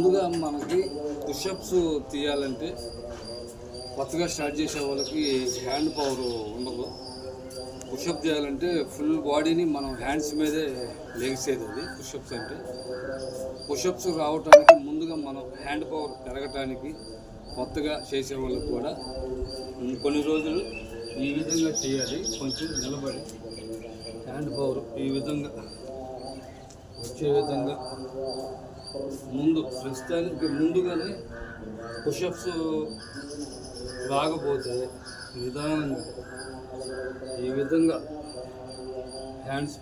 ముందుగా మనకి పుషప్స్ తీయాలంటే కొత్తగా స్టార్ట్ చేసే వాళ్ళకి హ్యాండ్ పవర్ ఉండదు. పుషప్ చేయాలంటే ఫుల్ బాడీని మనం హ్యాండ్స్ మీదే లెగిసేది అది పుషప్స్ అంటే. పుషప్స్ రావటానికి ముందుగా మనం హ్యాండ్ పవర్ పెరగటానికి కొత్తగా చేసే వాళ్ళకి కూడా కొన్ని రోజులు ఈ విధంగా చేయాలి. కొంచెం నిలబడి హ్యాండ్ పవర్ ఈ విధంగా వచ్చే విధంగా ప్రస్తుతానికి ముందుగానే పుషప్స్ రాకపోతే నిదానంగా ఈ విధంగా హ్యాండ్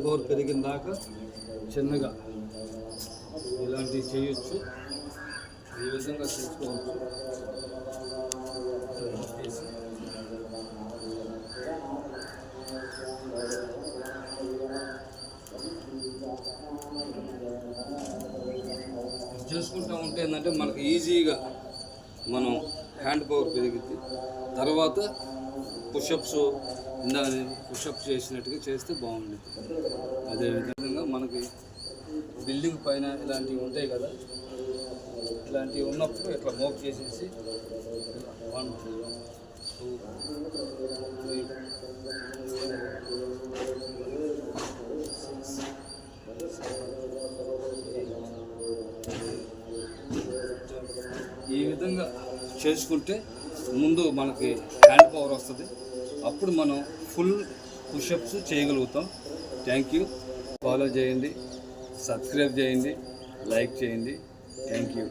పవర్ పెరిగిన దాకా చిన్నగా ఇలాంటివి చేయొచ్చు. ఈ విధంగా చేసుకోవచ్చు. చేసుకుంటూ ఉంటే ఏంటంటే మనకి ఈజీగా మనం హ్యాండ్ పవర్ పెరిగింది. తర్వాత పుషప్స్ పుషప్స్ చేసినట్టుగా చేస్తే బాగుంటుంది. అదేవిధంగా మనకి బిల్డింగ్ పైన ఇలాంటివి ఉంటాయి కదా, ఇలాంటివి ఉన్నప్పుడు ఇట్లా మోప్ చేసేసి 1 2 3 ఈ విధంగా చేసుకుంటే ముందు మనకి హ్యాండ్ పవర్ వస్తుంది. అప్పుడు మనం ఫుల్ పుషప్స్ చేయగలుగుతాం. Thank you. ఫాలో చేయండి, సబ్స్క్రైబ్ చేయండి, లైక్ చేయండి. Thank you.